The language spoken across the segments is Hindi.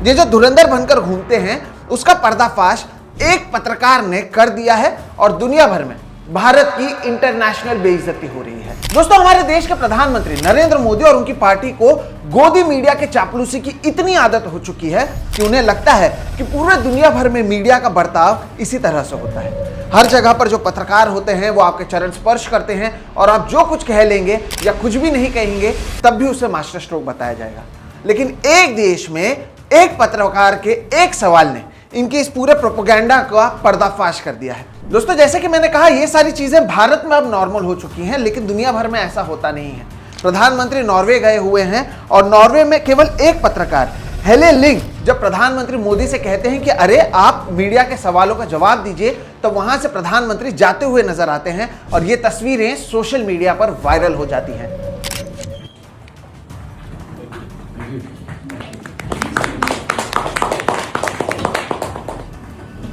ये जो धुरंधर बनकर घूमते हैं उसका पर्दाफाश एक पत्रकार ने कर दिया है और दुनिया भर में भारत की इंटरनेशनल बेइज्जती हो रही है। दोस्तों, हमारे देश के प्रधानमंत्री नरेंद्र मोदी और उनकी पार्टी को गोदी मीडिया के चापलूसी की इतनी आदत हो चुकी है कि उन्हें लगता है कि पूरे दुनिया भर में मीडिया का बर्ताव इसी तरह से होता है। हर जगह पर जो पत्रकार होते हैं वो आपके चरण स्पर्श करते हैं और आप जो कुछ कह लेंगे या कुछ भी नहीं कहेंगे तब भी उसे मास्टर स्ट्रोक बताया जाएगा। लेकिन एक देश में एक पत्रकार के एक सवाल ने इनकी इस पूरे प्रोपेगेंडा का पर्दाफाश कर दिया है। दोस्तों, जैसे कि मैंने कहा, ये सारी चीजें भारत में अब नॉर्मल हो चुकी हैं, लेकिन दुनिया भर में ऐसा होता नहीं है। प्रधानमंत्री नॉर्वे गए हुए हैं और नॉर्वे में केवल एक पत्रकार हेले लिंग जब प्रधानमंत्री मोदी से कहते हैं कि अरे आप मीडिया के सवालों का जवाब दीजिए, तो वहां से प्रधानमंत्री जाते हुए नजर आते हैं और ये तस्वीरें सोशल मीडिया पर वायरल हो जाती हैं।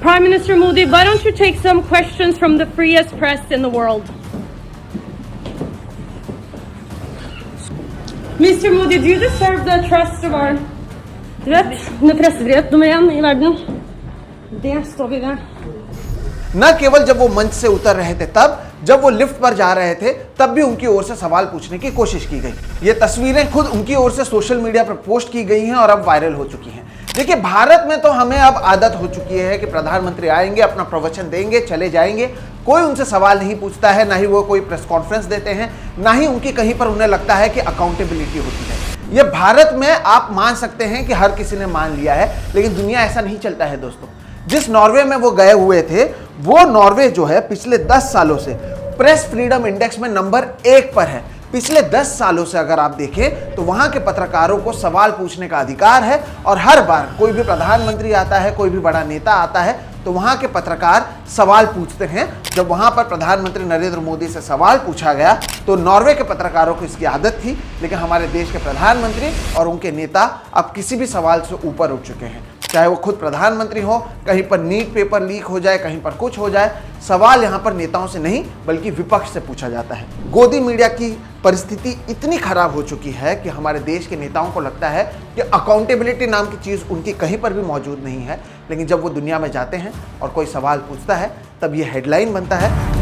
Prime Minister Modi, why don't you take some questions from the freest press in the world? Mr. Modi, do you deserve the trust of our... Du vet, med pressefrihet nummer 1 i verden. Det står vi ved. न केवल जब वो मंच से उतर रहे थे तब, जब वो लिफ्ट पर जा रहे थे तब भी उनकी ओर से सवाल पूछने की कोशिश की गई। ये तस्वीरें खुद उनकी ओर से सोशल मीडिया पर पोस्ट की गई हैं और अब वायरल हो चुकी हैं। देखिए, भारत में तो हमें अब आदत हो चुकी है कि प्रधानमंत्री आएंगे, अपना प्रवचन देंगे, चले जाएंगे, कोई उनसे सवाल नहीं पूछता है, ना ही वो कोई प्रेस कॉन्फ्रेंस देते हैं, ना ही उनकी कहीं पर उन्हें लगता है कि अकाउंटेबिलिटी होती है। ये भारत में आप मान सकते हैं कि हर किसी ने मान लिया है, लेकिन दुनिया ऐसा नहीं चलता है। दोस्तों, जिस नॉर्वे में वो गए हुए थे, वो नॉर्वे जो है पिछले 10 सालों से प्रेस फ्रीडम इंडेक्स में नंबर 1 पर है। पिछले 10 सालों से अगर आप देखें तो वहां के पत्रकारों को सवाल पूछने का अधिकार है और हर बार कोई भी प्रधानमंत्री आता है, कोई भी बड़ा नेता आता है, तो वहां के पत्रकार सवाल पूछते हैं। जब वहां पर प्रधानमंत्री नरेंद्र मोदी से सवाल पूछा गया तो नॉर्वे के पत्रकारों को इसकी आदत थी, लेकिन हमारे देश के प्रधानमंत्री और उनके नेता अब किसी भी सवाल से ऊपर उठ चुके हैं। चाहे वो खुद प्रधानमंत्री हो, कहीं पर नीट पेपर लीक हो जाए, कहीं पर कुछ हो जाए, सवाल यहाँ पर नेताओं से नहीं बल्कि विपक्ष से पूछा जाता है। गोदी मीडिया की परिस्थिति इतनी खराब हो चुकी है कि हमारे देश के नेताओं को लगता है कि अकाउंटेबिलिटी नाम की चीज़ उनकी कहीं पर भी मौजूद नहीं है, लेकिन जब वो दुनिया में जाते हैं और कोई सवाल पूछता है तब ये हेडलाइन बनता है